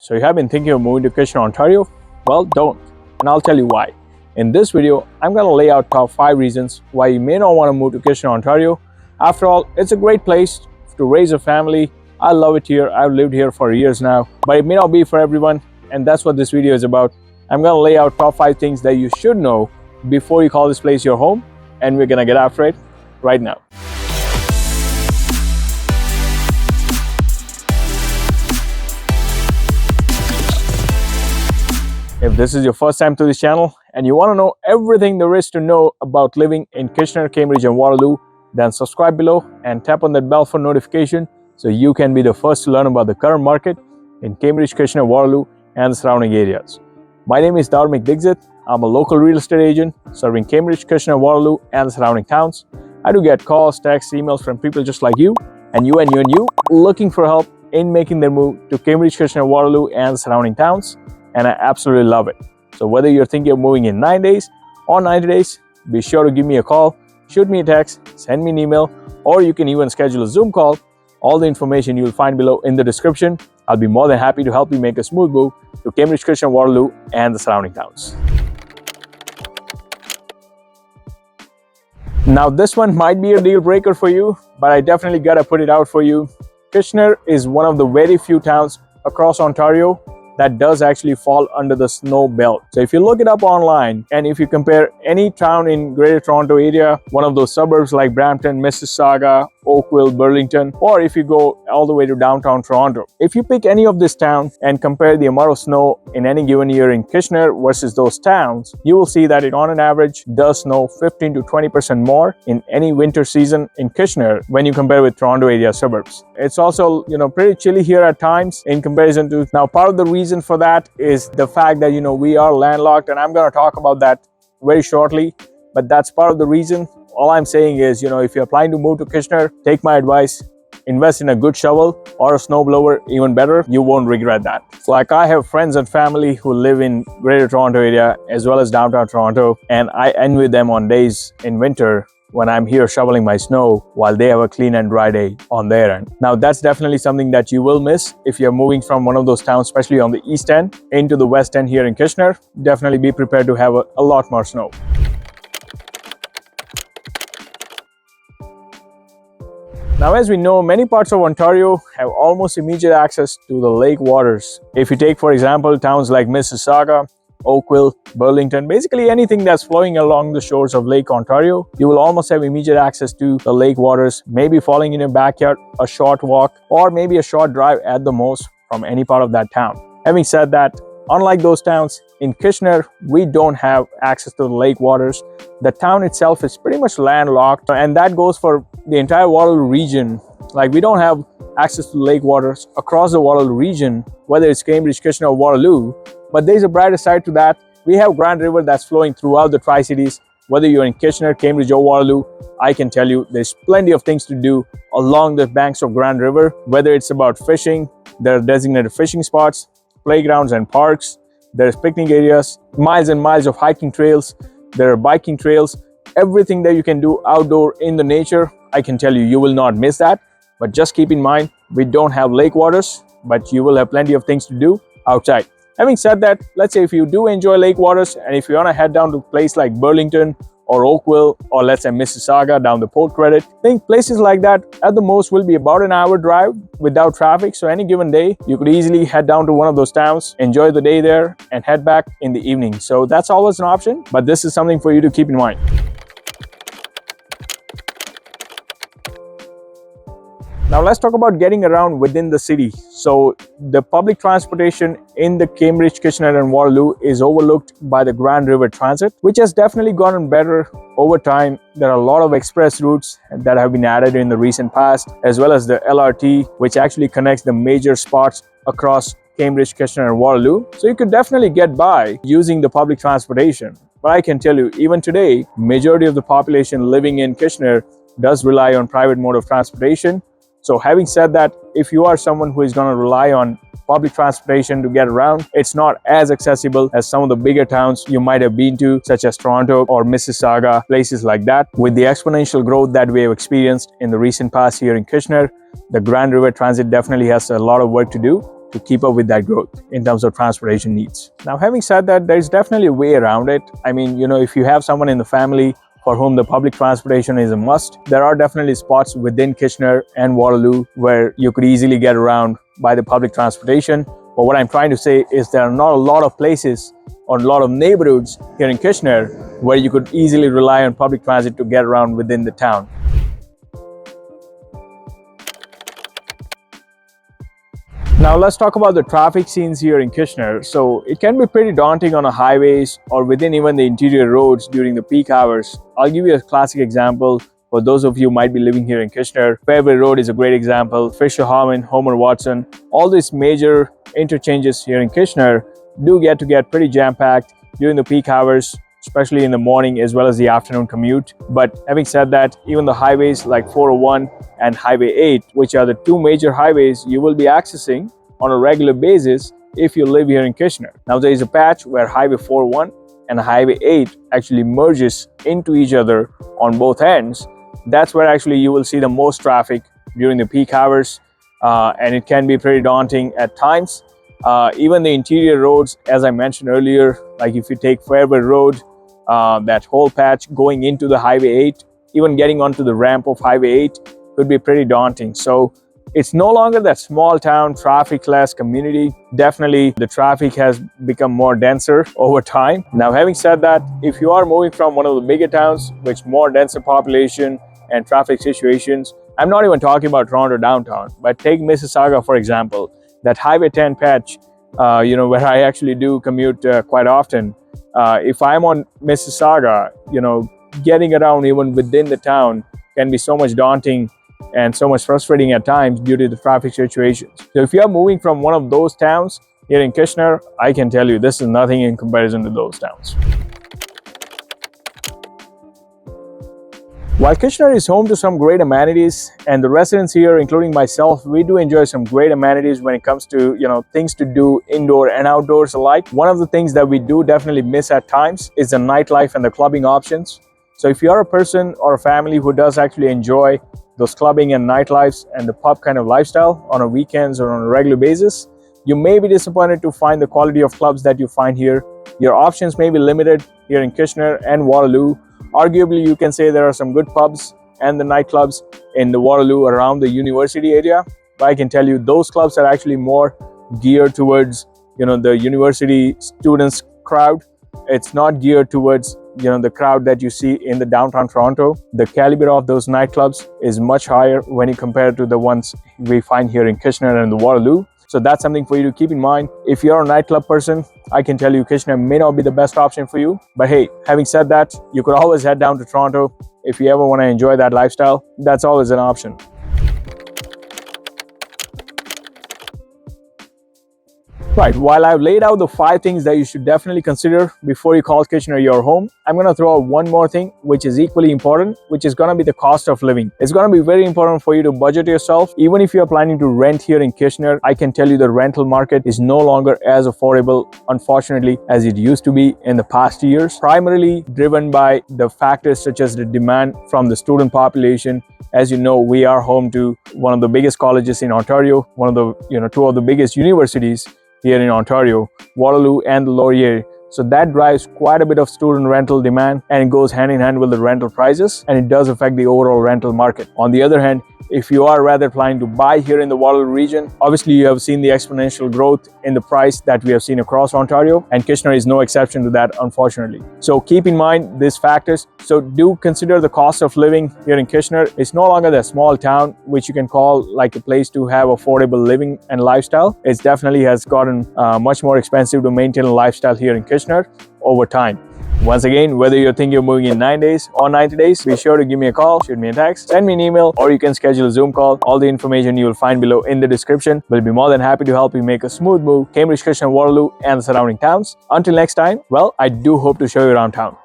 So you have been thinking of moving to Kitchener, Ontario? Well, don't, and I'll tell you why. In this video, I'm going to lay out top 5 reasons why you may not want to move to Kitchener, Ontario. After all, it's a great place to raise a family. I love it here. I've lived here for years now, but it may not be for everyone, and that's what this video is about. I'm going to lay out top 5 things that you should know before you call this place your home, and we're going to get after it right now. If this is your first time to this channel and you want to know everything there is to know about living in Kitchener, Cambridge and Waterloo, then subscribe below and tap on that bell for notification so you can be the first to learn about the current market in Cambridge, Kitchener, Waterloo and the surrounding areas. My name is Dharmik Dixit. I'm a local real estate agent serving Cambridge, Kitchener, Waterloo and the surrounding towns. I do get calls, texts, emails from people just like you and you looking for help in making their move to Cambridge, Kitchener, Waterloo and the surrounding towns. And I absolutely love it. So whether you're thinking of moving in 9 days or 90 days, be sure to give me a call, shoot me a text, send me an email, or you can even schedule a Zoom call. All the information you'll find below in the description. I'll be more than happy to help you make a smooth move to Cambridge, Kitchener, Waterloo, and the surrounding towns. Now this one might be a deal breaker for you, but I definitely gotta put it out for you. Kitchener is one of the very few towns across Ontario that does actually fall under the snow belt. So if you look it up online and if you compare any town in Greater Toronto area, one of those suburbs like Brampton, Mississauga, Oakville, Burlington, or if you go all the way to downtown Toronto, if you pick any of this town and compare the amount of snow in any given year in Kitchener versus those towns, you will see that it on an average does snow 15 to 20% more in any winter season in Kitchener when you compare with Toronto area suburbs. It's also, pretty chilly here at times in comparison to, now part of the reason for that is the fact that, we are landlocked, and I'm going to talk about that very shortly, but that's part of the reason. All I'm saying is, if you're planning to move to Kitchener, take my advice, invest in a good shovel or a snowblower, even better. You won't regret that. Like, I have friends and family who live in Greater Toronto area as well as downtown Toronto, and I envy them on days in winter when I'm here shoveling my snow while they have a clean and dry day on their end. Now that's definitely something that you will miss if you're moving from one of those towns, especially on the east end into the west end here in Kitchener. Definitely be prepared to have a lot more snow. Now, as we know, many parts of Ontario have almost immediate access to the lake waters. If you take, for example, towns like Mississauga, Oakville, Burlington, basically anything that's flowing along the shores of Lake Ontario, you will almost have immediate access to the lake waters, maybe falling in your backyard, a short walk, or maybe a short drive at the most from any part of that town. Having said that, unlike those towns, in Kitchener, we don't have access to the lake waters. The town itself is pretty much landlocked, and that goes for the entire Waterloo region. Like, we don't have access to lake waters across the Waterloo region, whether it's Cambridge, Kitchener, or Waterloo. But there's a brighter side to that. We have Grand River that's flowing throughout the Tri-Cities. Whether you're in Kitchener, Cambridge, or Waterloo, I can tell you there's plenty of things to do along the banks of Grand River. Whether it's about fishing, there are designated fishing spots, playgrounds and parks. There's picnic areas, miles and miles of hiking trails. There are biking trails. Everything that you can do outdoor in the nature, I can tell you, you will not miss that. But just keep in mind, we don't have lake waters, but you will have plenty of things to do outside. Having said that, let's say if you do enjoy lake waters and if you want to head down to a place like Burlington or Oakville, or let's say Mississauga down the Port Credit, I think places like that at the most will be about an hour drive without traffic. So any given day, you could easily head down to one of those towns, enjoy the day there and head back in the evening. So that's always an option, but this is something for you to keep in mind. Now let's talk about getting around within the city. So the public transportation in the Cambridge, Kitchener and Waterloo is overlooked by the Grand River Transit, which has definitely gotten better over time. There are a lot of express routes that have been added in the recent past, as well as the LRT, which actually connects the major spots across Cambridge, Kitchener and Waterloo. So you could definitely get by using the public transportation. But I can tell you, even today, majority of the population living in Kitchener does rely on private mode of transportation. So having said that, if you are someone who is going to rely on public transportation to get around, it's not as accessible as some of the bigger towns you might have been to, such as Toronto or Mississauga, places like that. With the exponential growth that we have experienced in the recent past here in Kitchener, the Grand River Transit definitely has a lot of work to do. to keep up with that growth in terms of transportation needs. Now, having said that, there's definitely a way around it. I mean, if you have someone in the family for whom the public transportation is a must, there are definitely spots within Kitchener and Waterloo where you could easily get around by the public transportation. But what I'm trying to say is there are not a lot of places or a lot of neighborhoods here in Kitchener where you could easily rely on public transit to get around within the town. Now let's talk about the traffic scenes here in Kitchener. So it can be pretty daunting on the highways or within even the interior roads during the peak hours. I'll give you a classic example for those of you who might be living here in Kitchener. Fairway Road is a great example. Fisher Harmon, Homer Watson, all these major interchanges here in Kitchener do get pretty jam-packed during the peak hours, especially in the morning as well as the afternoon commute. But having said that, even the highways like 401 and Highway 8, which are the two major highways you will be accessing on a regular basis if you live here in Kitchener. Now there is a patch where Highway 401 and Highway 8 actually merges into each other on both ends. That's where actually you will see the most traffic during the peak hours, and it can be pretty daunting at times. Even the interior roads, as I mentioned earlier, like if you take Fairway Road, that whole patch going into the Highway 8, even getting onto the ramp of Highway 8 could be pretty daunting. So it's no longer that small town, traffic-less community. Definitely the traffic has become more denser over time. Now, having said that, if you are moving from one of the bigger towns with more denser population and traffic situations, I'm not even talking about Toronto downtown, but take Mississauga, for example, that Highway 10 patch, where I actually do commute quite often. If I'm on Mississauga, getting around even within the town can be so much daunting and so much frustrating at times due to the traffic situations. So if you are moving from one of those towns here in Kitchener, I can tell you this is nothing in comparison to those towns. While Kitchener is home to some great amenities, and the residents here, including myself, we do enjoy some great amenities when it comes to, things to do indoor and outdoors alike. One of the things that we do definitely miss at times is the nightlife and the clubbing options. So if you are a person or a family who does actually enjoy those clubbing and nightlifes and the pub kind of lifestyle on a weekends or on a regular basis, you may be disappointed to find the quality of clubs that you find here. Your options may be limited here in Kitchener and Waterloo. Arguably, you can say there are some good pubs and the nightclubs in the Waterloo around the university area. But I can tell you those clubs are actually more geared towards, the university students crowd. It's not geared towards, the crowd that you see in the downtown Toronto. The caliber of those nightclubs is much higher when you compare to the ones we find here in Kitchener and the Waterloo. So that's something for you to keep in mind. If you're a nightclub person, I can tell you Kitchener may not be the best option for you. But hey, having said that, you could always head down to Toronto if you ever want to enjoy that lifestyle. That's always an option. Right, while I've laid out the 5 things that you should definitely consider before you call Kitchener your home, I'm going to throw out one more thing which is equally important, which is going to be the cost of living. It's going to be very important for you to budget yourself. Even if you're planning to rent here in Kitchener, I can tell you the rental market is no longer as affordable, unfortunately, as it used to be in the past years, primarily driven by the factors such as the demand from the student population. As you know, we are home to one of the biggest colleges in Ontario, one of the, 2 of the biggest universities here in Ontario, Waterloo and the Laurier. So that drives quite a bit of student rental demand, and it goes hand in hand with the rental prices, and it does affect the overall rental market. On the other hand, if you are rather planning to buy here in the Waterloo region, obviously you have seen the exponential growth in the price that we have seen across Ontario, and Kitchener is no exception to that, unfortunately. So keep in mind these factors. So do consider the cost of living here in Kitchener. It's no longer that small town which you can call like a place to have affordable living and lifestyle. It definitely has gotten much more expensive to maintain a lifestyle here in Kitchener over time. Once again, whether you're thinking of moving in 9 days or 90 days, be sure to give me a call, shoot me a text, send me an email, or you can schedule a Zoom call. All the information you will find below in the description. We'll be more than happy to help you make a smooth move, Cambridge, Congestion, Waterloo, and the surrounding towns. Until next time, well, I do hope to show you around town.